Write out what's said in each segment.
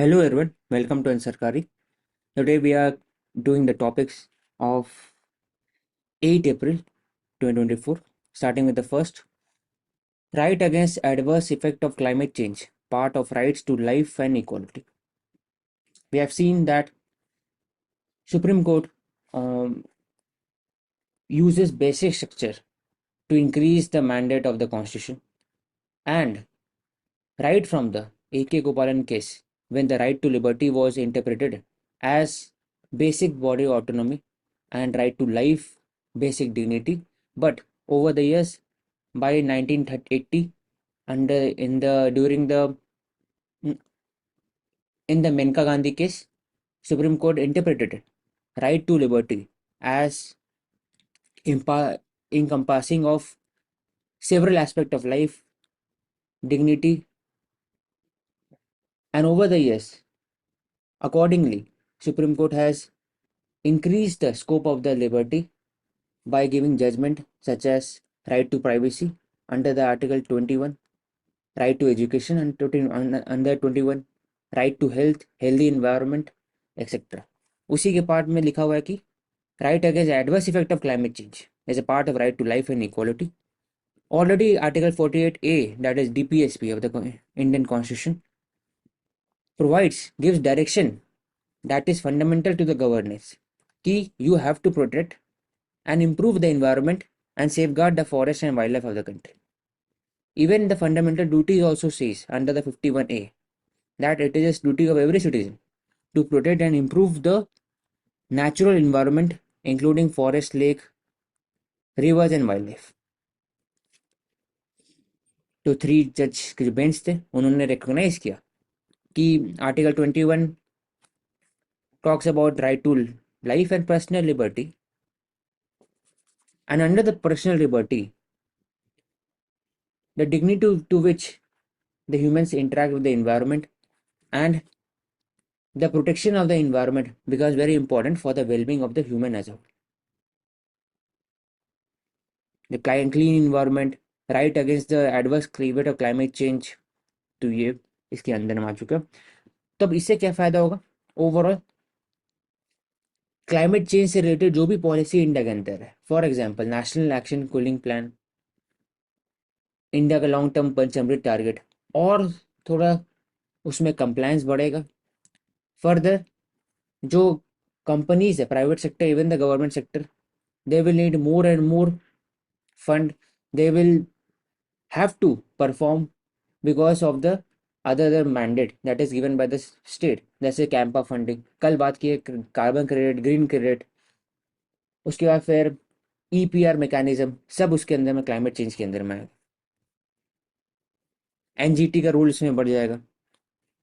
Hello everyone, welcome to Ansarkari. Today we are doing the topics of 8 April 2024, starting with the first right against adverse effect of climate change, part of rights to life and equality. We have seen that Supreme Court um, uses basic structure to increase the mandate of the Constitution and right from the A.K. Gopalan case, when the right to liberty was interpreted as basic body autonomy and right to life, basic dignity. But over the years, by 1980, under in the during the in the Menka Gandhi case, Supreme Court interpreted right to liberty as encompassing of several aspects of life, dignity, and over the years, accordingly, Supreme Court has increased the scope of the liberty by giving judgment such as right to privacy under the Article 21, right to education under 21, right to health, healthy environment, etc. उसी के part में लिखा हुआ है कि right against adverse effect of climate change is a part of right to life and equality. Already Article 48A, that is DPSP of the Indian Constitution, gives direction that is fundamental to the governance. Key, you have to protect and improve the environment and safeguard the forest and wildlife of the country. Even the fundamental duty also says under the 51A that it is a duty of every citizen to protect and improve the natural environment, including forest, lake, rivers and wildlife. तो 3 जज के जो bench थे उन्होंने recognise किया कि article 21 talks about right to life and personal liberty, and under the personal liberty the dignity to which the humans interact with the environment and the protection of the environment becomes very important for the well-being of the human as a whole. The clean environment, right against the adverse effect of climate change, तो ये इसके अंदर में आ चुका है. तब इससे क्या फायदा होगा? ओवरऑल क्लाइमेट चेंज से रिलेटेड जो भी पॉलिसी इंडिया के अंदर है, for example national action cooling plan, India का लॉन्ग टर्म पंचअमृत टारगेट, और थोड़ा उसमें कंप्लायंस बढ़ेगा. फर्दर जो कंपनीज है, private sector, even the government sector, they will need more and more fund. They will have to perform because of the other mandate that is given by the state. जैसे Campa funding कल बात की है, carbon credit, green credit, उसके बाद फिर EPR mechanism, सब उसके अंदर में क्लाइमेट चेंज के अंदर में आएगा. एनजीटी का रूल इसमें बढ़ जाएगा.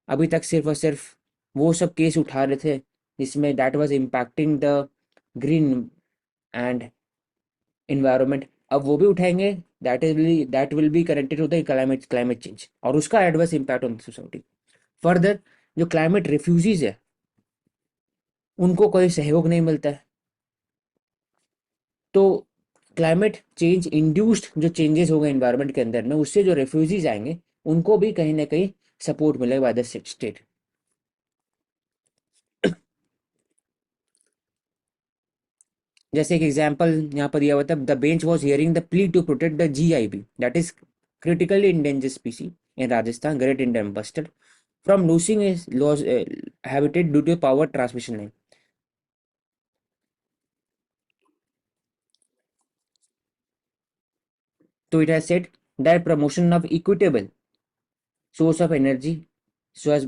अभी तक सिर्फ और सिर्फ वो सब केस उठा रहे थे जिसमें that was impacting the green and environment. अब वो भी उठाएंगे, that will be connected to the climate change और उसका adverse impact on the society. Further जो क्लाइमेट रिफ्यूजीज है उनको कोई सहयोग नहीं मिलता है, तो क्लाइमेट चेंज इंड्यूस्ड जो चेंजेस हो गए इन्वायरमेंट के अंदर में, उससे जो रेफ्यूजीज आएंगे उनको भी कहीं ना कहीं सपोर्ट मिलेगा बाय द स्टेट. जैसे एक एग्जांपल यहाँ पर दिया हुआ था, the bench was hearing the plea to protect the GIB, that is critically endangered species in Rajasthan, Great Indian Bustard, from losing its habitat due to power transmission line. So it has said that promotion of equitable source of energy, so as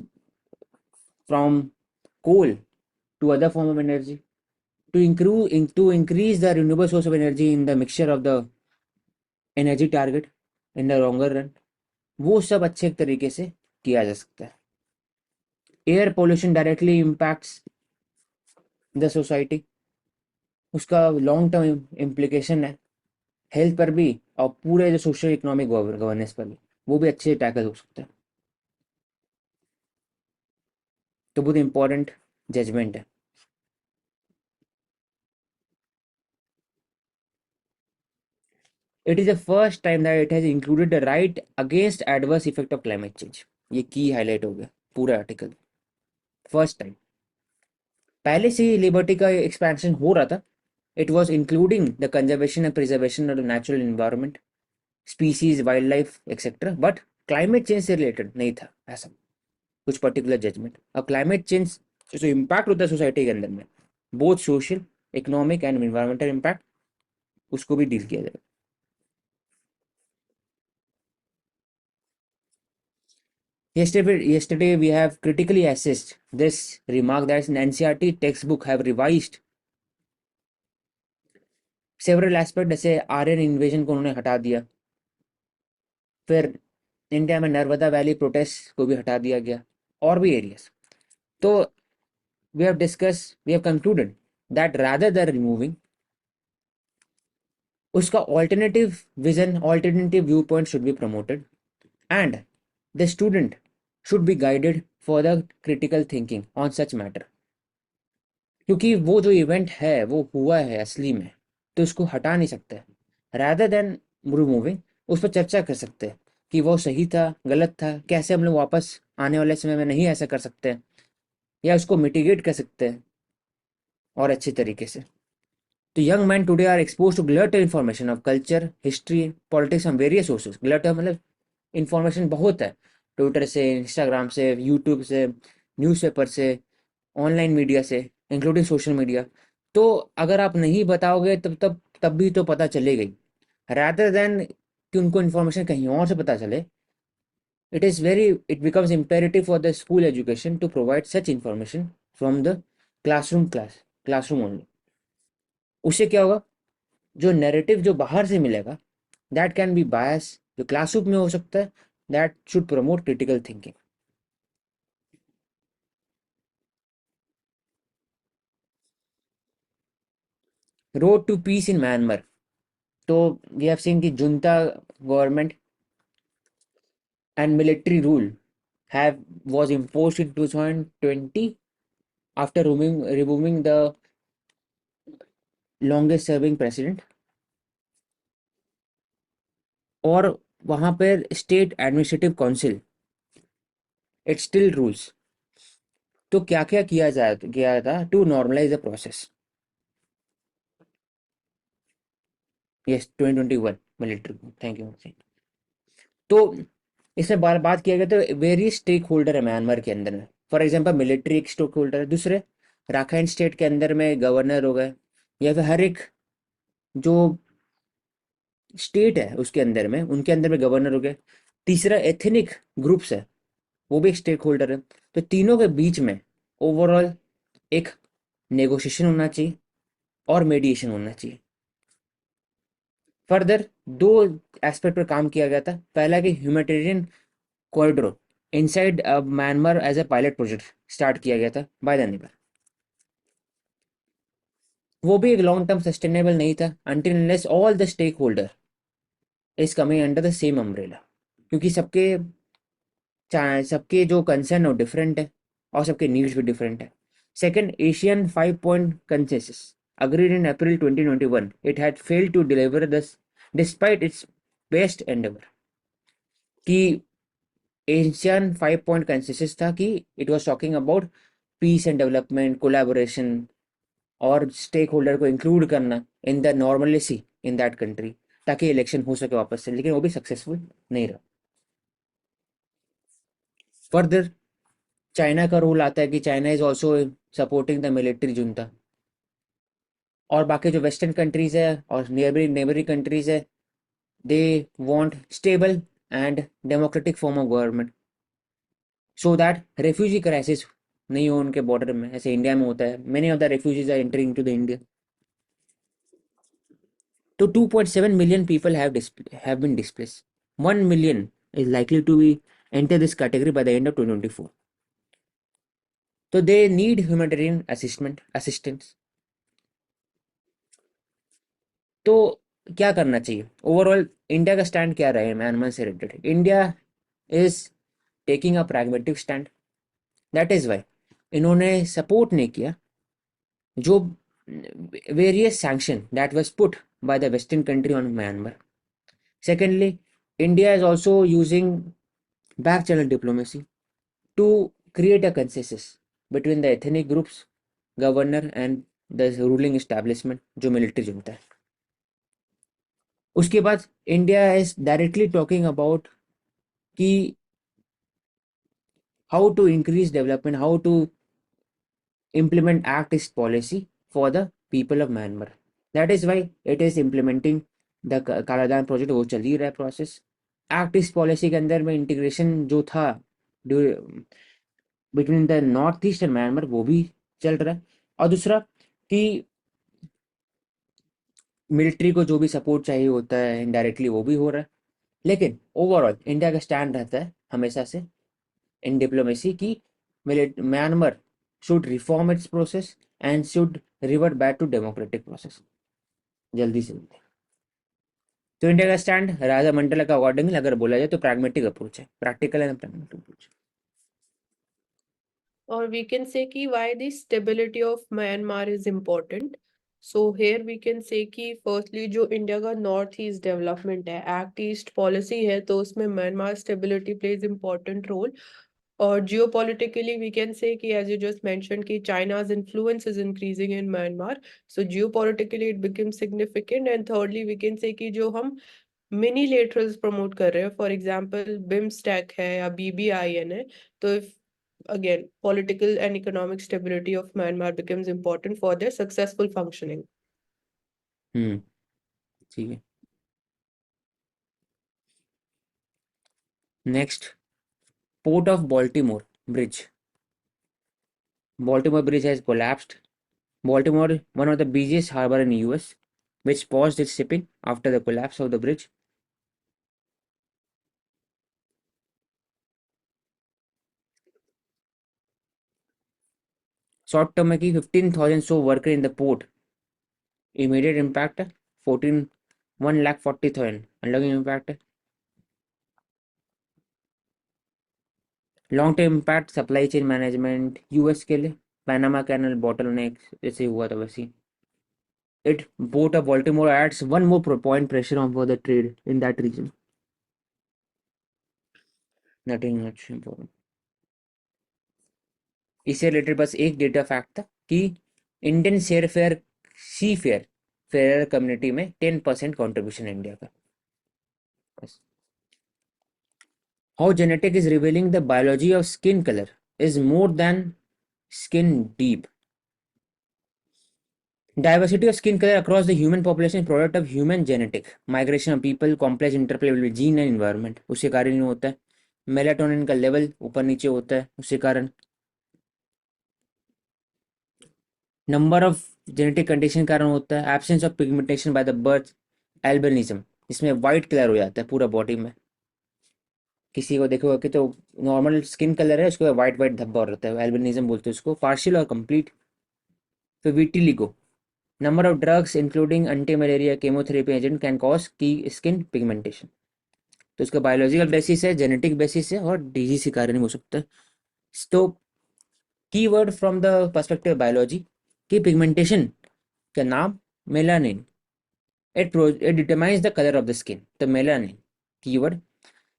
from coal to other form of energy, to increase the renewable source of energy in the mixture of the energy target in the longer run, वो सब अच्छे तरीके से किया जा सकता है. Air pollution directly impacts the society, उसका लॉन्ग टर्म इम्प्लीकेशन है हेल्थ पर भी और पूरे जो सोशल इकोनॉमिक गवर्नेंस पर भी, वो भी अच्छे टैकल हो सकता है. तो बहुत इंपॉर्टेंट जजमेंट है. It is the first time that it has included the right against adverse effect of climate change. ये की हाईलाइट हो गया पूरे आर्टिकल. First time. पहले से ही लिबर्टी का एक्सपेंशन हो रहा था। It was including the conservation and preservation of the natural environment, species, wild life etcetera, but climate change से रिलेटेड नहीं था ऐसा कुछ पर्टिकुलर जजमेंट। अब क्लाइमेट चेंज जो इम्पैक्ट होता है सोसाइटी के अंदर में, both social, economic and environmental impact, उसको भी डील किया जाएगा। Yesterday we have critically assessed this remark that an NCERT textbook have revised several aspects, जैसे आर्यन इन्वेजन को उन्होंने हटा दिया, फिर इंडिया में नर्मदा वैली प्रोटेस्ट को भी हटा दिया गया, और भी एरियाज। तो we have concluded that rather than removing, उसका alternative vision, alternative viewpoint should be promoted, and the student should be guided for the critical thinking on such matter। क्योंकि वो जो इवेंट है वो हुआ है असली में, तो उसको हटा नहीं सकते। रैदर देन रिमूविंग, उस पर चर्चा कर सकते हैं कि वो सही था, गलत था, कैसे हम लोग वापस आने वाले समय में नहीं ऐसा कर सकते, या उसको मिटिगेट कर सकते हैं और अच्छे तरीके से। तो young man today are expose to clutter information of culture, history, politics from various sources. Clutter मतलब इन्फॉर्मेशन बहुत है, ट्विटर से, इंस्टाग्राम से, यूट्यूब से, न्यूज़पेपर से, ऑनलाइन मीडिया से, इंक्लूडिंग सोशल मीडिया। तो अगर आप नहीं बताओगे तब भी तो पता चलेगा ही। rather than कि उनको इन्फॉर्मेशन कहीं और से पता चले, it becomes imperative for the school education to provide such information from the classroom only। उससे क्या होगा, जो नैरेटिव जो बाहर से मिलेगा, दैट कैन बी बायस, जो क्लासरूम में हो सकता है, that should promote critical thinking. Road to peace in Myanmar. तो वी हैव सीन कि junta government and military rule have was imposed in 2020 after removing the longest serving president। और वहां पर state administrative council it still rules. तो क्या क्या किया था to normalise the process. Yes, 2021 military, thank you. तो इसमें बात किया गया तो वेरियस स्टेक होल्डर है म्यांमार के अंदर में। फॉर एग्जांपल मिलिट्री एक स्टेक होल्डर है, दूसरे राखाइन स्टेट के अंदर में गवर्नर हो गए, या फिर हर एक जो स्टेट है उसके अंदर में, उनके अंदर में गवर्नर हो गए। तीसरा एथनिक ग्रुप्स है, वो भी एक स्टेक होल्डर है। तो तीनों के बीच में ओवरऑल एक नेगोशिएशन होना चाहिए और मेडिएशन होना चाहिए। फर्दर दो एस्पेक्ट पर काम किया गया था। पहला कि humanitarian corridor inside Myanmar as a pilot project start किया गया था बाय द नेबर। वो भी एक लॉन्ग टर्म सस्टेनेबल नहीं था until unless all the stakeholder is coming under the same umbrella. क्योंकि सबके जो कंसर्न है वो डिफरेंट है, और सबके नीड्स भी डिफरेंट है। Second, Asian 5 point consensus agreed in April 2021, it had failed to deliver this despite its best endeavor। कि एशियन 5 पॉइंट कंसेंसस था कि it was talking about peace and development, collaboration, और stakeholder को include करना in the normalcy in that country, ताकि election हो सके वापस से, लेकिन वो भी सक्सेसफुल नहीं रहा। फर्दर चाइना का रूल आता है कि China is also supporting the military junta. और बाकी जो वेस्टर्न कंट्रीज है और नेबरिंग कंट्रीज है, they want stable and democratic form of government, so that refugee crisis नहीं हो उनके बॉर्डर में, ऐसे इंडिया में होता है। Many of the refugees are entering to the India. तो 2.7 million people have been displaced। 1 million is likely to be enter this category by the end of 2024। तो they need humanitarian assistance। तो क्या करना चाहिए overall, India का stand क्या रहे Myanmar से related. India is taking a pragmatic stand. That is why इन्होंने सपोर्ट नहीं किया जो various sanction that was put by the western country on Myanmar। Secondly, India is also using back channel diplomacy to create a consensus between the ethnic groups, governor and the ruling establishment, जो military चुनता है। उसके बाद India is directly talking about कि how to increase development, how to implement act is policy for the people of Myanmar. That is why it is implementing the Kaladan project, वो चल ही रहा है प्रोसेस। एक्ट इस पॉलिसी के अंदर में integration जो था between the north east and Myanmar, वो भी चल रहा है। और दूसरा कि मिलिट्री को जो भी सपोर्ट चाहिए होता है इनडायरेक्टली, वो भी हो रहा है। लेकिन ओवरऑल इंडिया का स्टैंड रहता है हमेशा से in diplomacy कि Myanmar should reform its process and should revert back to democratic process जल्दी से जल्दी। तो इंडिया का स्टैंड राजा मंडला का अकॉर्डिंग अगर बोला जाए तो प्रैग्मेटिक अप्रोच है, practical and pragmatic approach. Or we can say ki why the stability of Myanmar is important. So here we can say कि firstly जो इंडिया का नॉर्थ ईस्ट डेवलपमेंट है, एक्ट ईस्ट पॉलिसी है, तो उसमें Myanmar stability plays important role. और geopolitically we can say कि as you just mentioned कि China's influence is increasing in Myanmar, so geopolitically it becomes significant। and thirdly we can say कि जो हम minilaterals promote कर रहे हैं, for example BIMSTEC है या BBIN है, तो if again political and economic stability of Myanmar becomes important for their successful functioning। ठीक है। Next, port of Baltimore bridge. Baltimore bridge has collapsed. Baltimore, one of the busiest harbor in US, which paused its shipping after the collapse of the bridge. Short term में कि 15,000 so worker in the port, immediate impact 1,40,000 अलग impact है। Long term impact supply chain management US के लिए, Panama canal bottleneck जैसे हुआ था वैसे। It port of Baltimore adds one more point pressure on for the trade in that region. Nothing much important. इससे related बस एक डेटा फैक्ट था कि Indian share fair sea fair fair community में 10% कॉन्ट्रीब्यूशन इंडिया का। बस। How genetic is revealing the biology of skin color is more than skin deep. Diversity of skin color across the human population is product of human genetic migration of people, complex interplay between gene and environment। उसके कारण ही होता है। Melatonin का level ऊपर नीचे होता है उसके कारण। नंबर ऑफ जेनेटिक कंडीशन कारण होता है। Absence of pigmentation by the birth, albinism, इसमें वाइट कलर हो जाता है पूरा बॉडी में। किसी को देखोगे कि तो नॉर्मल स्किन कलर है, उसको वाइट वाइट धब्बा और रहता है, एल्बिनिज्म बोलते हैं उसको। पार्शियल और कंप्लीट। फिर vitiligo, number of drugs including anti malaria chemotherapy agent can cause की स्किन पिगमेंटेशन। तो इसका बायोलॉजिकल बेसिस है, जेनेटिक बेसिस है और डिजीज के कारण हो सकता है। तो keyword from the perspective biology की पिगमेंटेशन का नाम melanin. it determines the color of the skin, the melanin keyword.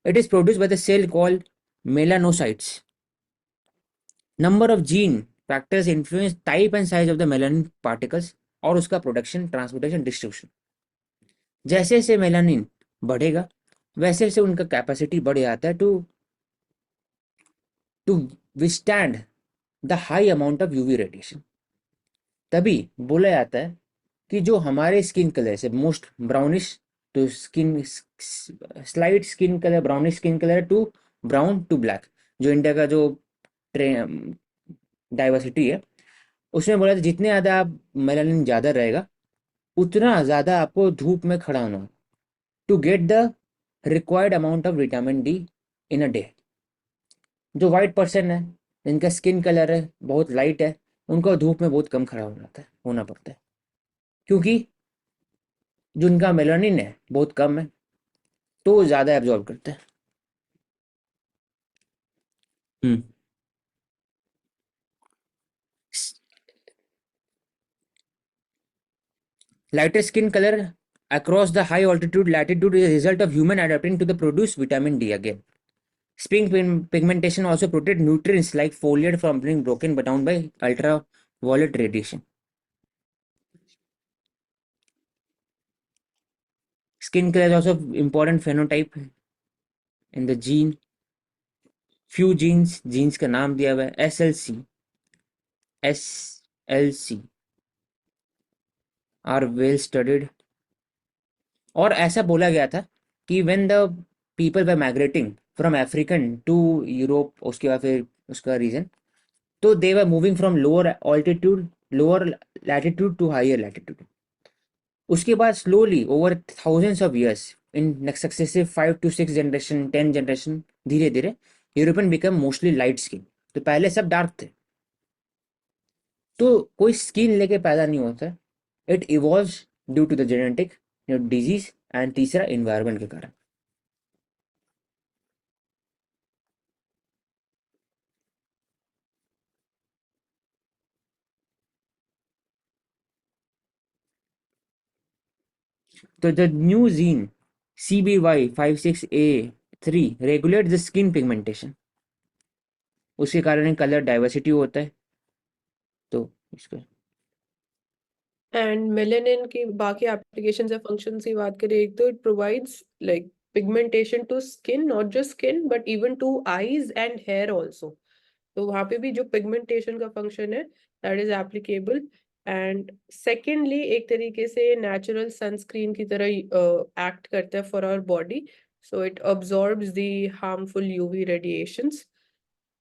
It is produced by the cell called melanocytes. Number of gene factors influence type and size of the melanin particles और उसका production, transportation, distribution. जैसे जैसे melanin बढ़ेगा वैसे वैसे उनका capacity बढ़ जाता है to withstand the high amount of UV radiation. तभी बोला जाता है कि जो हमारे स्किन कलर से most brownish to skin, slight skin colour, brownish skin colour to brown to black, जो इंडिया का जो डाइवर्सिटी है उसमें बोला था जितने ज़्यादा आप मेलानिन ज़्यादा रहेगा उतना ज़्यादा आपको धूप में खड़ा होना to get the required amount of vitamin D in a day. जो वाइट पर्सन है जिनका स्किन कलर है बहुत लाइट है, उनको धूप में बहुत कम खड़ा होना पड़ता है क्योंकि जो उनका मेलानिन है बहुत कम है तो वो ज़्यादा एब्जॉर्ब करता है। Lighter skin color across the high altitude latitude is a result of human adapting to the produce vitamin D again. Pigmentation also protect nutrients like foliate from being broken down by ultraviolet radiation. Skin color is also important phenotype in the gene. Few genes का नाम दिया हुआ है SLC are well studied. और ऐसा बोला गया था कि when the people were migrating from African to Europe, उसके बाद फिर उसका रीजन, तो they were moving from lower latitude to higher latitude. उसके बाद slowly over thousands of years in successive 5 to 6 generation 10 generation धीरे धीरे European become mostly light skin. तो पहले सब डार्क थे. तो कोई स्किन लेके पैदा नहीं होता. It evolves due to the genetic disease and तीसरा इन्वायरमेंट के कारण. तो the new gene CBY56A3 regulate the skin pigmentation. उसके कारण कलर डाइवर्सिटी होता है. तो इसको एंड मेलेनिन की बाकी एप्लीकेशंस या फंक्शंस की बात करें, एक तो it provides like pigmentation to skin, not just skin but even to eyes and hair also. तो वहां पे भी जो पिगमेंटेशन का फंक्शन है that is applicable. And secondly एक तरीके से नेचुरल सनस्क्रीन की तरह एक्ट करता है for our body. So it absorbs the harmful UV radiations.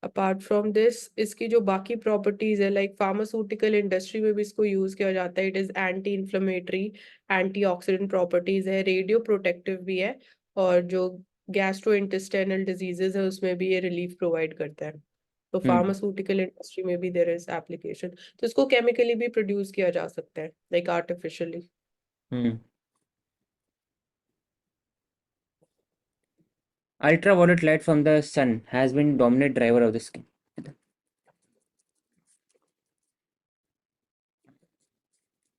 Apart from this इसकी जो बाकी प्रॉपर्टीज है, लाइक फार्मास्यूटिकल इंडस्ट्री में भी इसको यूज किया जाता है. It is anti inflammatory, antioxidant properties है, रेडियो प्रोटेक्टिव भी है, और जो गैस्ट्रो इंटेस्टाइनल डिजीजेस है उसमें भी ये रिलीफ प्रोवाइड करता है. तो फार्मास्यूटिकल इंडस्ट्री में भी देयर इज एप्लीकेशन. तो इसको केमिकली भी प्रोड्यूस किया जा सकता है, like artificially. ultraviolet light from the sun has been dominant driver of the skin.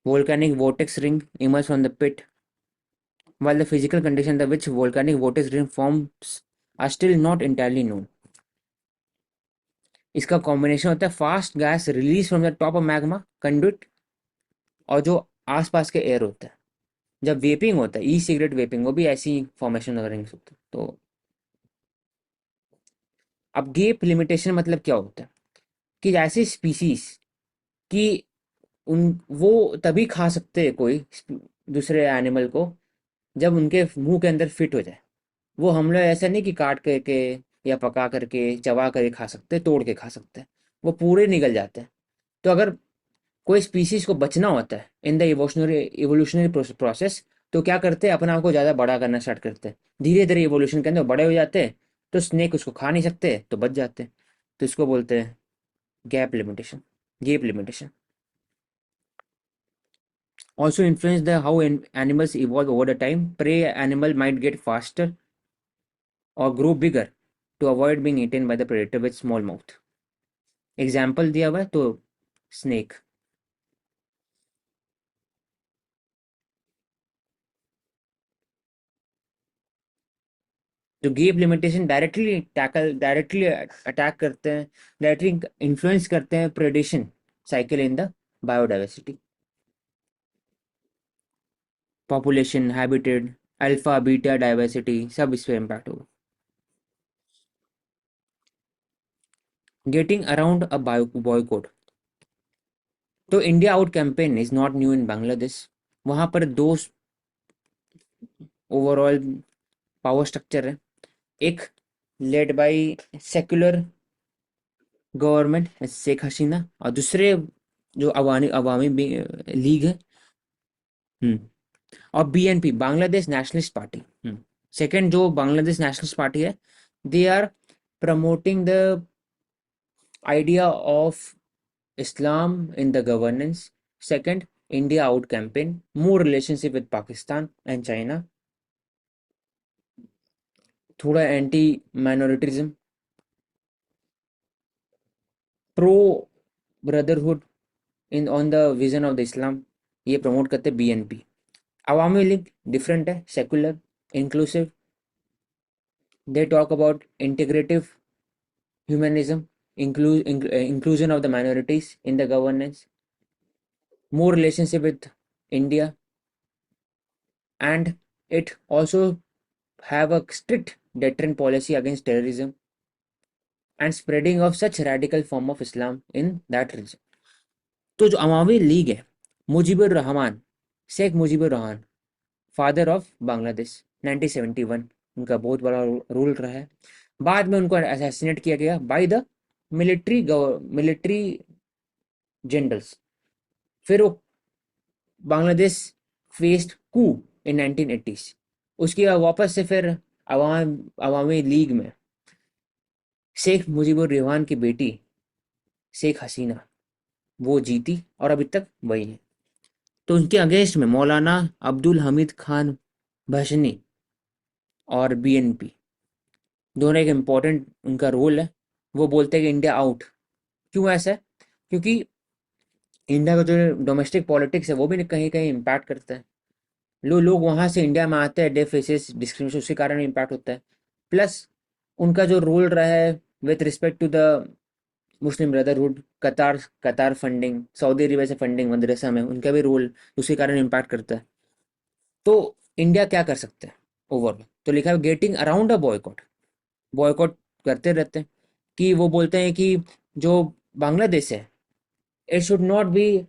Volcanic vortex ring emerge from the pit, while the physical condition under which volcanic vortex ring forms are still not entirely known. इसका combination होता है fast gas release from the top of magma conduct और जो आसपास के air होता है. जब वेपिंग होता है, ई सिगरेट वेपिंग, वो भी ऐसी फॉर्मेशन रिंग्स होता है. तो अब गैप लिमिटेशन मतलब क्या होता है कि ऐसी स्पीसीज की उन वो तभी खा सकते हैं कोई दूसरे एनिमल को जब उनके मुंह के अंदर फिट हो जाए. वो हम लोग ऐसा नहीं कि काट करके या पका करके चबा करके खा सकते, तोड़ के खा सकते हैं. वो पूरे निकल जाते हैं. तो अगर कोई स्पीसीज को बचना होता है इन द इवोल्यूशनरी प्रोसेस, तो क्या करते हैं, अपने आप को ज़्यादा बड़ा करना स्टार्ट करते हैं. धीरे धीरे इवोल्यूशन के अंदर बड़े हो जाते हैं. तो स्नेक उसको खा नहीं सकते तो बच जाते हैं. तो इसको बोलते हैं gap limitation. Also influence the how animals evolve over the time. Prey animal might get faster or grow bigger to avoid being eaten by the predator with small mouth. Example दिया हुआ है तो स्नेक. जो gap limitation directly attack करते हैं, directly influence करते हैं predation cycle in the biodiversity. Population, habitat, alpha beta diversity सब इस पर इम्पैक्ट होगा. Getting around a boycott. तो India out campaign is not new in Bangladesh. वहां पर दो ओवरऑल पावर स्ट्रक्चर है. एक led by secular government Sheikh Hasina और दूसरे जो अवामी अवामी लीग है. हम्म. और BNP Bangladesh nationalist party. Second जो बांग्लादेश नेशनलिस्ट पार्टी है, they are promoting the idea of Islam in the governance. Second, India out campaign, more relationship with Pakistan and China. थोड़ा anti minoritism, pro brotherhood in on the vision of the Islam, ये promote करते हैं BNP. Awami League different है, secular, inclusive, They talk about integrative humanism, inclusion of the minorities in the governance, more relationship with India, and it also have a strict deterrent policy against terrorism and spreading of such radical form of Islam in that region. तो जो अवामी league है, Mujibur Rahman, Sheikh Mujibur Rahman, father of Bangladesh, 1971 उनका बहुत बड़ा role रहा है. बाद में उनको असैसिनेट किया गया बाय द मिलिट्री जनरल्स. फिर वो बांग्लादेश फेस्ड कू इन 1980s. उसके बाद वापस से फिर अवामी लीग में शेख मुजीबुर रहमान की बेटी शेख हसीना वो जीती और अभी तक वही है. तो उनके अगेंस्ट में मौलाना अब्दुल हमीद खान भशनी और बीएनपी दोनों एक इम्पॉर्टेंट उनका रोल है. वो बोलते हैं कि इंडिया आउट. क्यों ऐसा है? क्योंकि इंडिया का जो डोमेस्टिक पॉलिटिक्स है वो भी कहीं कहीं इम्पैक्ट करता है. लोग वहाँ से इंडिया में आते हैं, डे फेसेस डिस्क्रिमिनेशन, उसके कारण इम्पैक्ट होता है. प्लस उनका जो रोल रहा है with respect to the Muslim Brotherhood, Qatar funding, Saudi Arabia से फंडिंग मदरसा में, उनका भी रोल उसके कारण इम्पैक्ट करता है. तो इंडिया क्या कर सकते हैं ओवरऑल? तो लिखा है getting around a boycott. Boycott करते रहते हैं कि वो बोलते हैं कि जो बांग्लादेश है, it should not be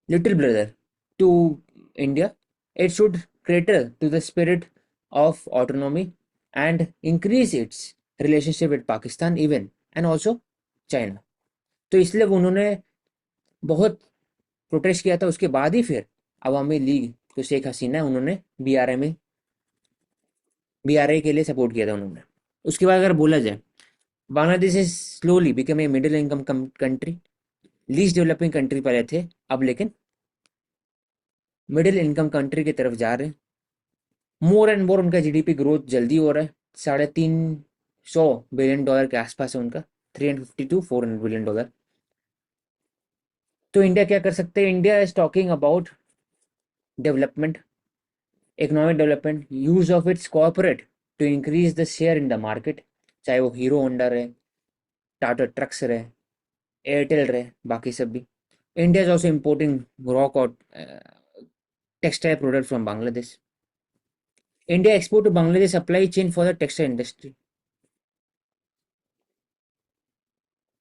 little brother to India. It should cater to the spirit of autonomy and increase its relationship with Pakistan even and also China. तो इसलिए उन्होंने बहुत प्रोटेस्ट किया था. उसके बाद ही फिर अवामी लीग जो शेख हसीना है उन्होंने बीआरए के लिए सपोर्ट किया था उन्होंने. उसके बाद अगर बोला जाए, Bangladesh is slowly become a middle income country. Least developing country पहले थे, अब लेकिन मिडिल इनकम कंट्री की तरफ जा रहे हैं. मोर एंड मोर उनका जीडीपी ग्रोथ जल्दी हो रहा है. $350 बिलियन के आसपास है उनका, 350 to 400 बिलियन डॉलर. तो इंडिया क्या कर सकते हैं? India is talking about development, economic development, use of its corporate to increase the share in the market. चाहे वो हीरो होंडा रहे, टाटा ट्रक्स रहे, एयरटेल रहे, बाकी सब भी. India is also importing rock और textile product from Bangladesh. India export to Bangladesh supply chain for the textile industry.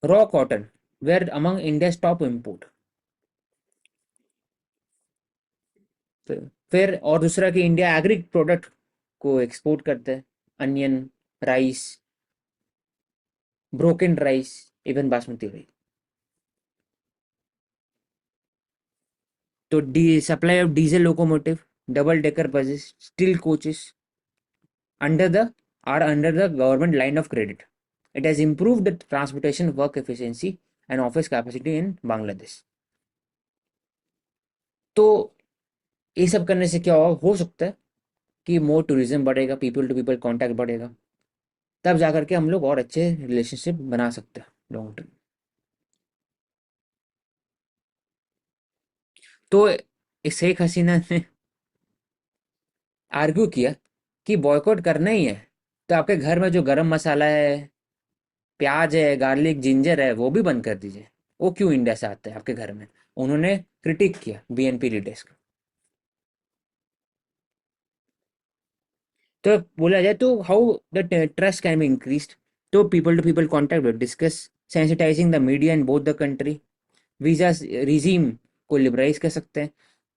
Raw cotton were among India's top import. फिर और दूसरा कि इंडिया एग्री प्रोडक्ट को एक्सपोर्ट करता है. Onion, rice, broken rice, even basmati rice. तो supply of diesel locomotive, double decker buses, steel coaches under the under the government line of credit. It has improved the transportation work efficiency and office capacity in Bangladesh. तो ये सब करने से क्या हो सकता है कि मोर टूरिज्म बढ़ेगा, पीपल टू पीपल कांटेक्ट बढ़ेगा, तब जाकर के हम लोग और अच्छे रिलेशनशिप बना सकते हैं लॉन्ग टर्म. तो शेख हसीना ने आर्ग्यू किया कि बॉयकॉट करना ही है तो आपके घर में जो गरम मसाला है, प्याज है, गार्लिक, जिंजर है, वो भी बंद कर दीजिए. वो क्यों इंडिया से आता है आपके घर में? उन्होंने क्रिटिक किया बीएनपी लीडर्स का. तो बोला जाए तो how the trust can be increased. तो people to people contact will discuss sensitising the media in both the country. Visa regime को लिबराइज कर सकते हैं.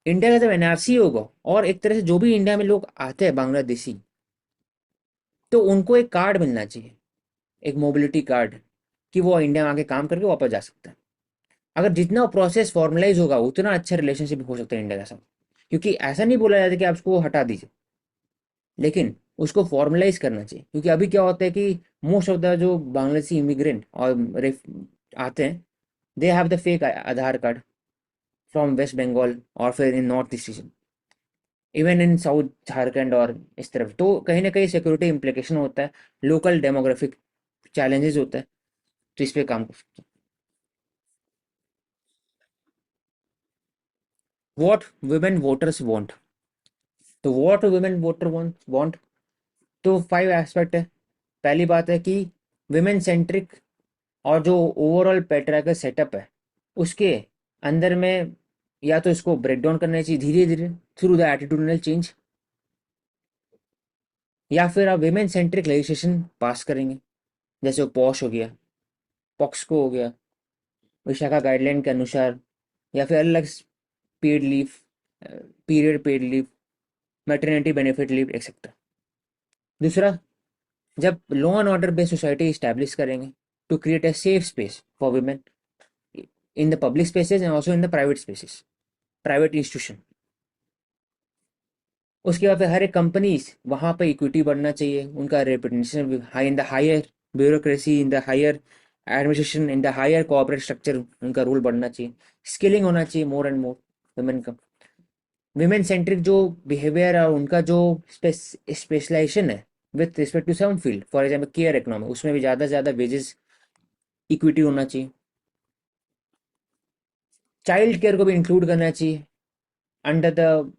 इंडिया का जब एनआरसी होगा और एक तरह से जो भी इंडिया में लोग आते हैं बांग्लादेशी, तो उनको एक कार्ड मिलना चाहिए, एक मोबिलिटी कार्ड, कि वो इंडिया में आके काम करके वापस जा सकता है. अगर जितना प्रोसेस फॉर्मलाइज होगा उतना अच्छा रिलेशनशिप हो सकता है इंडिया के साथ. क्योंकि ऐसा नहीं बोला जाता कि आप उसको हटा दीजिए, लेकिन उसको फॉर्मलाइज करना चाहिए. क्योंकि अभी क्या होता है कि मोस्ट ऑफ द जो बांग्लादेशी इमिग्रेंट और आते हैं, they have the fake Aadhaar card from West Bengal और फिर in north east region, even in south Jharkhand और इस तरफ. तो कहीं ना कहीं सिक्योरिटी इम्प्लीकेशन होता है, लोकल डेमोग्राफिक चैलेंजेस होता है. तो इस पे काम कर सकते हैं. What women voters want. तो वॉट वुमेन वोटर वॉन्ट, तो 5 एस्पेक्ट है। पहली बात है कि विमेन सेंट्रिक और जो ओवरऑल पेट्रियार्कल सेटअप है उसके अंदर में या तो इसको ब्रेक डाउन करना चाहिए धीरे धीरे थ्रू द एटीट्यूडनल चेंज, या फिर आप विमेन सेंट्रिक लेजिस्लेशन पास करेंगे, जैसे वो पॉश हो गया, पॉक्सको हो गया, विशाखा गाइडलाइन के अनुसार, या फिर अलग paid leave, period paid leave, maternity benefit leave etcetera. दूसरा, जब law and order based society establish करेंगे to create a safe space for women in the public spaces and also in the private spaces, private institution. उसके बाद फिर हर एक companies वहाँ पे equity बढ़ना चाहिए, उनका reputation high in the higher bureaucracy, in the higher administration, in the higher corporate structure, उनका रूल बढ़ना चाहिए, स्किलिंग होना चाहिए मोर एंड मोर वुमेन का। विमेन सेंट्रिक जो बिहेवियर और उनका जो स्पेशलाइजेशन है with respect to some field, for example care economy, उसमें भी ज़्यादा से ज़्यादा वेजेस इक्विटी होना चाहिए। चाइल्ड केयर को भी इंक्लूड करना चाहिए अंडर द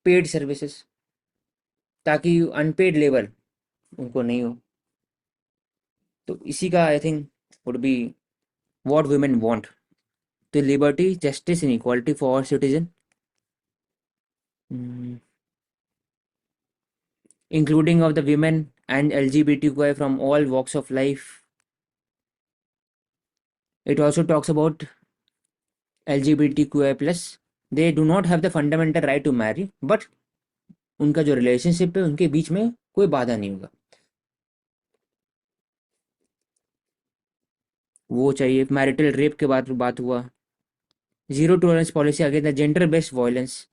पेड सर्विसेज, ताकि अनपेड लेबर उनको नहीं हो। तो इसी का I think would be what women want, the liberty justice and equality for all citizen, including of the women and LGBTQI from all walks of life. It also talks about LGBTQI plus. They do not have the fundamental right to marry, but उनका जो relationship है उनके बीच में कोई बाधा नहीं होगा, वो चाहिए। मैरिटल रेप के बाद बात हुआ, zero tolerance policy against the gender based violence,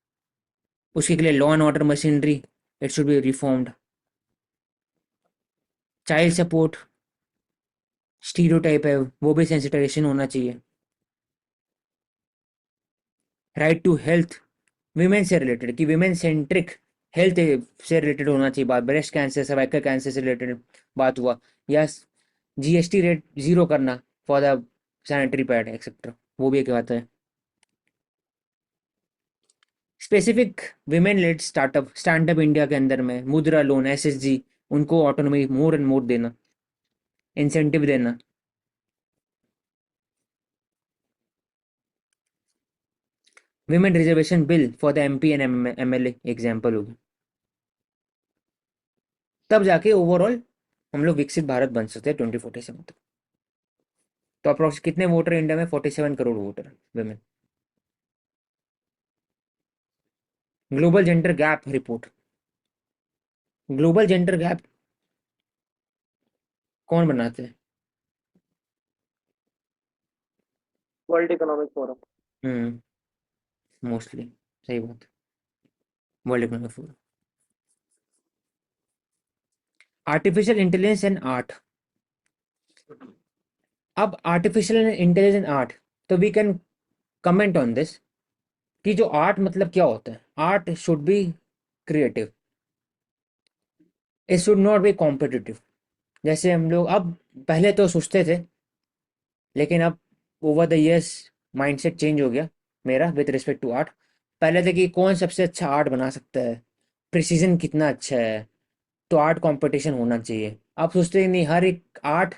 उसके लिए law and order machinery it should be reformed. Child support stereotype है वो भी सेंसिटाइजेशन होना चाहिए। राइट टू हेल्थ विमेन से रिलेटेड, कि विमेन सेंट्रिक हेल्थ से रिलेटेड होना चाहिए बात, ब्रेस्ट कैंसर सर्वाइकल कैंसर से रिलेटेड बात हुआ, या जीएसटी रेट जीरो करना for the sanitary pad etcetera, वो भी एक बात है। Specific women lead startup stand up India के अंदर में मुद्रा लोन एसएसजी, उनको ऑटोनॉमी मोर एंड मोर देना, इंसेंटिव देना। Women reservation bill for the MP and MLA example होगी, तब जाके ओवरऑल हम लोग विकसित भारत बन सकते हैं 2047 तक। तो अप्रोक्स कितने वोटर इंडिया में? 47 crore voter women. Global gender gap report, global gender gap कौन बनाते हैं? World Economic Forum. मोस्टली सही बात, World Economic Forum. Artificial intelligence and art, अब आर्टिफिशियल इंटेलिजेंस एंड आर्ट, तो we can comment on this कि जो आर्ट मतलब क्या होता है। Art should be creative, it should not be competitive. जैसे हम लोग अब पहले तो सोचते थे, लेकिन अब over the years mindset change हो गया मेरा विद रिस्पेक्ट टू आर्ट। पहले थे कि कौन सबसे अच्छा आर्ट बना सकता है, प्रिसीजन कितना अच्छा है, तो आर्ट कंपटीशन होना चाहिए। आप सोचते हैं नहीं, हर एक art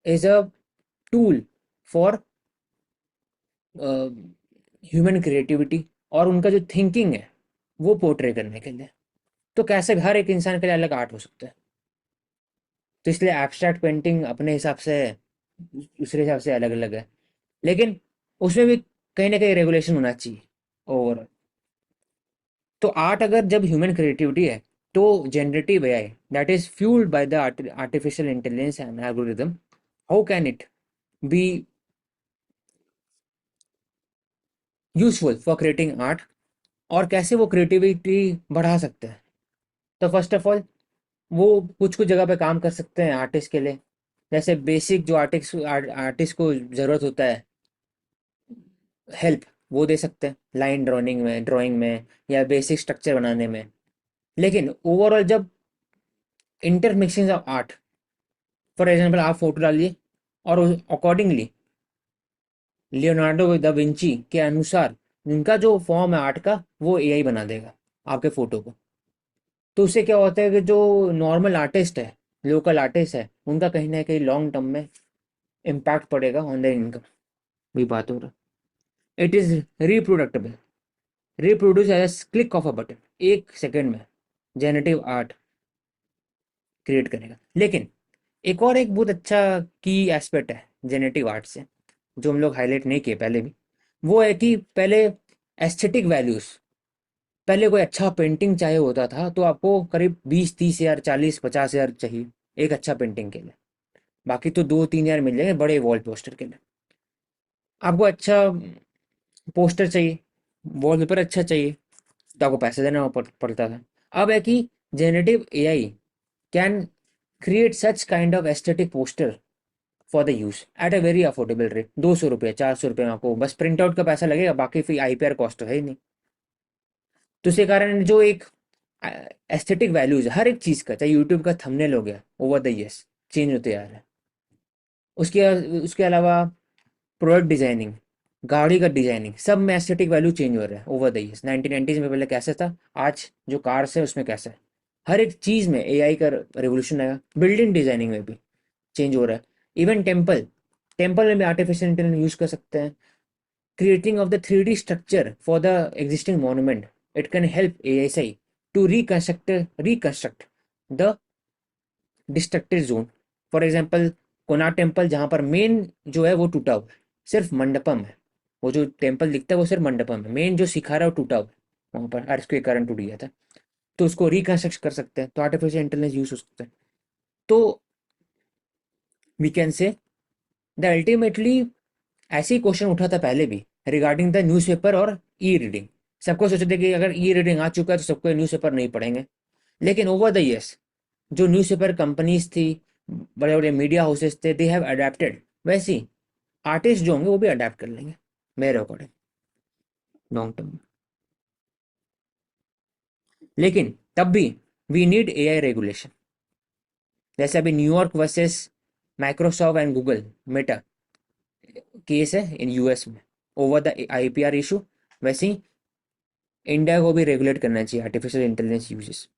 is a tool for human creativity, और उनका जो थिंकिंग है वो पोर्ट्रे करने के लिए। तो कैसे हर एक इंसान के लिए अलग आर्ट हो सकता है, तो इसलिए एब्स्ट्रैक्ट पेंटिंग अपने हिसाब से है, दूसरे हिसाब से अलग अलग है, लेकिन उसमें भी कहीं ना कहीं रेगुलेशन होना चाहिए ओवरऑल। तो आर्ट अगर जब ह्यूमन क्रिएटिविटी है तो generative AI that is fuelled by the artificial intelligence and algorithm, how can it be useful for creating art, और कैसे वो क्रिएटिविटी बढ़ा सकते हैं। तो फर्स्ट ऑफ ऑल वो कुछ कुछ जगह पे काम कर सकते हैं आर्टिस्ट के लिए, जैसे बेसिक जो आर्टिस्ट को ज़रूरत होता है हेल्प, वो दे सकते हैं लाइन ड्राइंग में या बेसिक स्ट्रक्चर बनाने में। लेकिन ओवरऑल जब intermixing of art, for example आप फोटो डालिए और अकॉर्डिंगली लियोनार्डो द विंची के अनुसार उनका जो फॉर्म है आर्ट का वो एआई बना देगा आपके फोटो को। तो उससे क्या होता है कि जो नॉर्मल आर्टिस्ट है, लोकल आर्टिस्ट है, उनका कहीं ना कहीं लॉन्ग टर्म में इम्पैक्ट पड़ेगा ऑन देयर इनकम। भी बात हो रहा, it is reproducible, reproduce as click of a button, 1 second में जेनरेटिव आर्ट क्रिएट करेगा। लेकिन एक बहुत अच्छा की एस्पेक्ट है जेनेटिव आर्ट से, जो हम लोग हाईलाइट नहीं किए पहले भी, वो है कि पहले एस्थेटिक वैल्यूज, पहले कोई अच्छा पेंटिंग चाहिए होता था तो आपको करीब 20-30 हज़ार, 40-50 हज़ार चाहिए एक अच्छा पेंटिंग के लिए, बाकी तो 2-3 हज़ार मिल जाएंगे बड़े वॉल पोस्टर के लिए। आपको अच्छा पोस्टर चाहिए, वॉलपेपर अच्छा चाहिए, तो आपको पैसे देना पड़ता था। अब है कि generative AI can create such kind of aesthetic poster for the use at a very affordable rate। 200 रुपये, 400 रुपये में आपको बस प्रिंट आउट का पैसा लगेगा, बाकी फिर आईपीआर कॉस्ट तो है ही नहीं। तो इसके कारण जो एक एस्थेटिक वैल्यूज हर एक चीज़ का, चाहे यूट्यूब का थंबनेल हो गया, ओवर द ईयर्स चेंज होते जा रहा है। उसके उसके अलावा प्रोडक्ट डिजाइनिंग, गाड़ी का डिजाइनिंग, सब में एस्थेटिक वैल्यू चेंज हो रहा है ओवर द ईयर्स। 1990s में पहले कैसा था, आज जो कार्स है उसमें कैसा है, हर एक चीज़ में एआई का रेवोल्यूशन आएगा। बिल्डिंग डिजाइनिंग में भी चेंज हो रहा है। इवन टेम्पल, टेम्पल में भी आर्टिफिशियल इंटेलिजेंस यूज कर सकते हैं। Creating of the 3D structure for the existing monument, it can help ASI to reconstruct the destructed zone. For example Konark temple, जहाँ पर मेन जो है वो टूटा हुआ है, सिर्फ मंडपम है, वो जो टेम्पल दिखता है वो सिर्फ मंडपम है, मेन जो सिखा रहा है वो टूटा हुआ है, वहाँ पर अर्थ के कारण टूट गया था। तो उसको रिकंस्ट्रक्ट कर सकते हैं, तो आर्टिफिशियल इंटेलिजेंस यूज हो सकता है। तो we can say the ultimately ऐसे ही क्वेश्चन उठा था पहले भी रिगार्डिंग द न्यूज़पेपर और ई रीडिंग। सबको सोचते थे कि अगर ई रीडिंग आ चुका है तो सबको न्यूज़पेपर नहीं पढ़ेंगे, लेकिन ओवर द ईयर्स जो न्यूज़पेपर कंपनीज थी, बड़े बड़े मीडिया हाउसेस थे, दे हैव अडेप्टेड। वैसे ही आर्टिस्ट जो होंगे वो भी अडेप्ट कर लेंगे मेरे अकॉर्डिंग लॉन्ग टर्म में। लेकिन तब भी वी नीड एआई रेगुलेशन। जैसे अभी New York versus Microsoft and Google Meta case है इन यूएस में ओवर द आईपीआर इशू, वैसे ही इंडिया को भी रेगुलेट करना चाहिए आर्टिफिशियल इंटेलिजेंस यूजेस,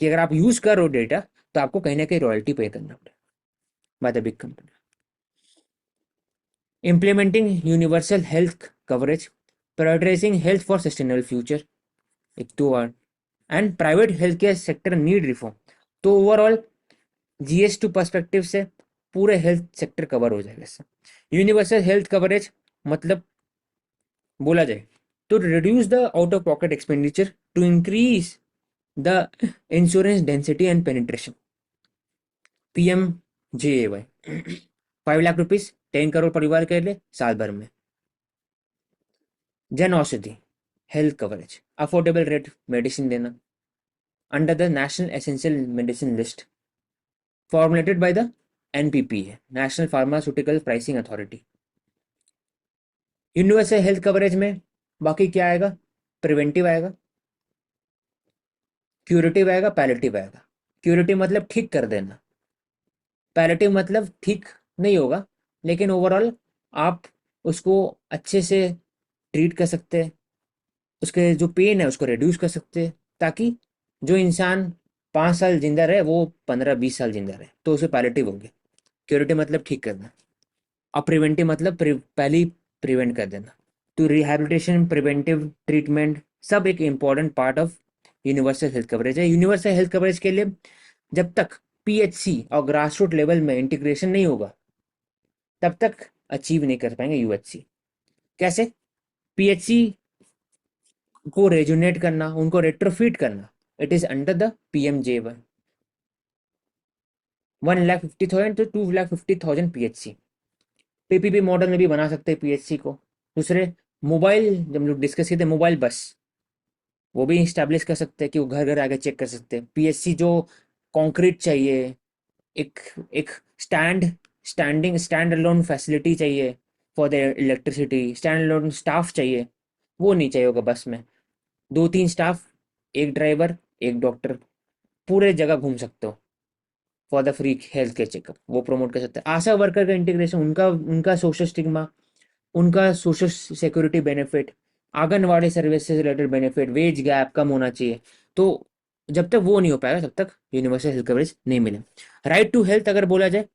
कि अगर आप यूज कर रहे हो डेटा तो आपको कहीं ना कहीं रॉयल्टी पे करना पड़ेगा by the big company. Implementing universal health coverage, prioritising health for sustainable future, एक दो और, and private health care sector need reform. तो ओवरऑल जीएस2 पर्सपेक्टिव से पूरे हेल्थ सेक्टर कवर हो जाएगा इससे। यूनिवर्सल हेल्थ कवरेज मतलब बोला जाए तो reduce the out of pocket expenditure to increase the insurance density and penetration. PMJAY 5 lakh rupees 10 crore परिवार के लिए साल भर में। Jan Aushadhi health coverage, affordable rate medicine देना under the national essential medicine list formulated by the NPP है, national pharmaceutical pricing authority. Universal health coverage में बाकी क्या आएगा, प्रिवेंटिव आएगा, क्यूरेटिव आएगा, पैलेटिव आएगा। क्यूरेटिव मतलब ठीक कर देना, पैलेटिव मतलब ठीक नहीं होगा लेकिन ओवरऑल आप उसको अच्छे से ट्रीट कर सकते हैं, उसके जो पेन है उसको रिड्यूस कर सकते हैं, ताकि जो इंसान 5 साल जिंदा रहे वो 15-20 साल जिंदा रहे, तो उसे पैलेटिव हो गया। क्यूरेटिव मतलब ठीक करना, और प्रिवेंटिव मतलब पहले ही प्रिवेंट कर देना। तो रिहैबिलिटेशन, प्रिवेंटिव ट्रीटमेंट सब एक important part of universal health coverage है। यूनिवर्सल हेल्थ कवरेज के लिए जब तक PHC और ग्रास रूट लेवल में इंटीग्रेशन नहीं होगा तब तक अचीव नहीं कर पाएंगे UHC। कैसे, PHC को रेजुनेट करना, उनको रेट्रोफिट करना, it is under the PMJAY 1,50,000 to 2,50,000 PHC। PPP model में भी बना सकते हैं PHC को। दूसरे मोबाइल, जब हम लोग डिस्कस किए थे मोबाइल बस, वो भी इस्टेब्लिश कर सकते हैं कि वो घर घर आके चेक कर सकते हैं। PHC जो कंक्रीट चाहिए, एक एक स्टैंड अलोन फैसिलिटी चाहिए for the electricity, stand alone staff चाहिए, वो नहीं चाहिए होगा बस में। 2-3 स्टाफ, एक ड्राइवर, एक डॉक्टर, पूरे जगह घूम सकते हो for the free health care checkup, वो प्रमोट कर सकते हैं। आशा वर्कर का इंटीग्रेशन, उनका उनका सोशल स्टिग्मा, उनका social security benefit, anganwadi service से रिलेटेड बेनिफिट, वेज गैप कम होना चाहिए। तो जब तक वो नहीं हो पाएगा तब तक यूनिवर्सल हेल्थ कवरेज नहीं मिले। राइट टू हेल्थ अगर बोला जाए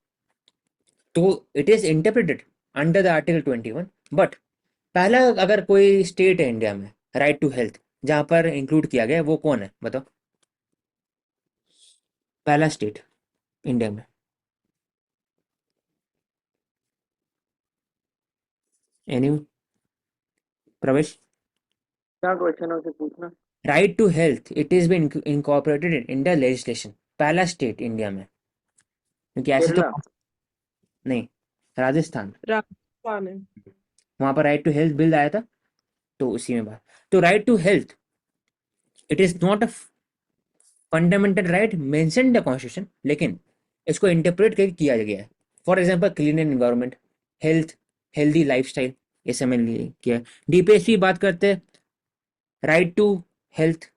तो it is interpreted under the article 21, but पहला अगर कोई स्टेट है इंडिया में राइट टू हेल्थ जहां पर इंक्लूड किया गया है, वो कौन है बताओ? पहला स्टेट इंडिया में, एनी प्रवेश? क्या क्वेश्चन है उसे पूछना। Right to health it is been incorporated in India legislation, पहला स्टेट इंडिया में, क्योंकि ऐसे तो केरला। नहीं, राजस्थान, राजस्थान है। वहां पर राइट टू हेल्थ बिल आया था, तो उसी में बात। तो right to health it is not a fundamental right mention the constitution, लेकिन इसको इंटरप्रेट करके किया गया है। For example clean and environment, health, healthy lifestyle, ये सब में लिए किया है। डीपीएसपी बात करते हैं right to health,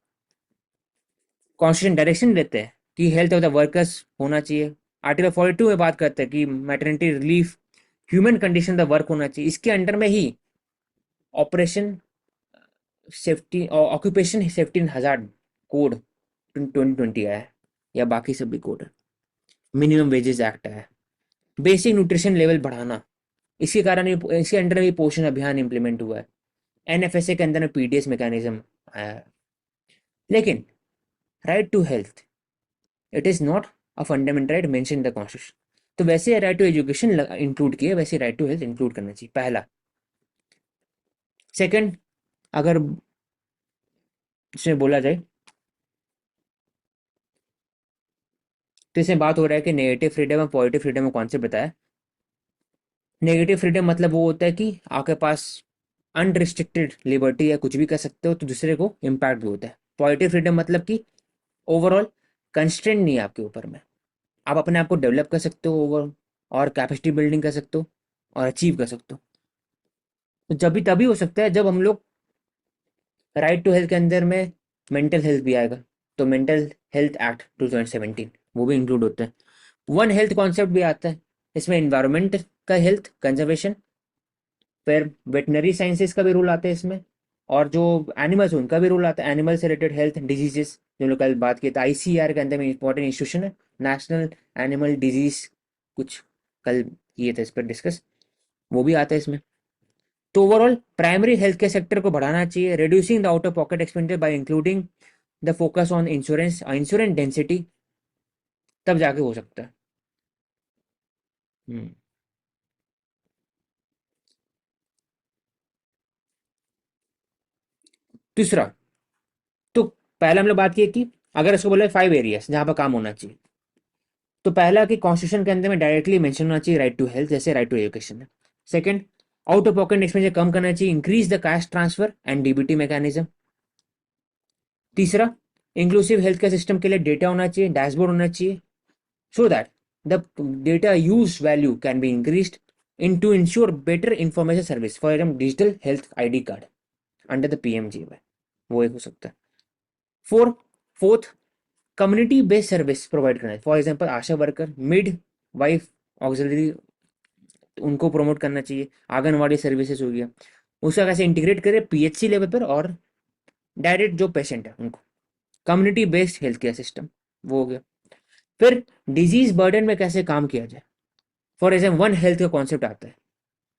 constitution direction देते हैं कि हेल्थ ऑफ द वर्कर्स होना चाहिए। आर्टिकल 42 में बात करते हैं कि maternity relief, human condition the work होना चाहिए। इसके अंडर में ही ऑपरेशन सेफ्टी और occupation safety and hazard code 2020 आया है, या बाकी सब भी कोड है। मिनिमम वेजेस एक्ट है, बेसिक न्यूट्रिशन लेवल बढ़ाना, इसके कारण इसके अंडर भी पोषण अभियान इंप्लीमेंट हुआ है। एनएफएसए के अंदर में पीडीएस मैकेनिज्म आया है। लेकिन right to health it is not a fundamental right mention in the constitution. तो वैसे राइट टू एजुकेशन इंक्लूड किए, वैसे राइट टू हेल्थ इंक्लूड करना चाहिए, पहला। सेकंड, अगर इसमें बोला जाए तो इसमें बात हो रहा है कि नेगेटिव फ्रीडम और पॉजिटिव फ्रीडम में कौन से बताया। नेगेटिव फ्रीडम मतलब वो होता है कि आपके पास अनरिस्ट्रिक्टेड लिबर्टी है, कुछ भी कर सकते हो, तो दूसरे को इम्पैक्ट भी होता है। पॉजिटिव फ्रीडम मतलब कि ओवरऑल कंस्ट्रेंट नहीं है आपके ऊपर में, आप अपने आप को डेवलप कर सकते हो ओवर, और कैपेसिटी बिल्डिंग कर सकते हो और अचीव कर सकते हो। तो जब भी तभी हो सकता है जब हम लोग राइट टू हेल्थ के अंदर में मेंटल हेल्थ भी आएगा, तो मेंटल हेल्थ एक्ट 2017 वो भी इंक्लूड होता है। वन हेल्थ कॉन्सेप्ट भी आता है इसमें, इन्वायरमेंट का हेल्थ कंजर्वेशन, फिर वेटनरी साइंसेज का भी रूल आता है इसमें, और जो एनिमल्स उनका भी रूल आता है, एनिमल से रिलेटेड हेल्थ डिजीजेस जो लोग कल बात की। तो आईसीआर के अंदर में इंपॉर्टेंट इंस्टीट्यूशन है, नेशनल एनिमल डिजीज, कुछ कल किए थे इस पर डिस्कस, वो भी आता है इसमें। तो overall primary health care sector को बढ़ाना चाहिए, reducing the out of pocket expenditure bye including the focus on insurance, insurance density, तब जाके हो सकता है। हम्म। तीसरा, तो पहले हम लोग बात की कि अगर इसको बोले 5 एरियाज जहां पर काम होना चाहिए, तो पहला कि कॉन्स्टिट्यूशन के अंदर में डायरेक्टली मेंशन होना चाहिए राइट टू हेल्थ, जैसे राइट टू एजुकेशन है। Second, out of pocket expenditure कम करना चाहिए, increase the cash transfer and DBT mechanism. तीसरा, इंक्लूसिव हेल्थ केयर सिस्टम के लिए डेटा होना चाहिए, डैशबोर्ड होना चाहिए, so that the data use value can be increased in to ensure better information service, for example digital health ID card under the PMGY, वो एक हो सकता है। Fourth, community based service provide करना है, for example Asha worker, mid wife auxiliary, उनको promote करना चाहिए। आंगनवाड़ी सर्विसेज हो गया, उसका कैसे इंटीग्रेट करें पीएचसी लेवल पर, और डायरेक्ट जो पेशेंट है उनको, community based health care system, वो हो गया। फिर डिजीज बर्डन में कैसे काम किया जाए, फॉर एग्जाम्पल वन हेल्थ का कॉन्सेप्ट आता है,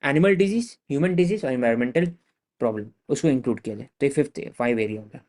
एनिमल डिजीज, ह्यूमन डिजीज और एनवायरमेंटल प्रॉब्लम, उसको इंक्लूड किया जाए। तो ये फिफ्थ 5 एरिया होगा।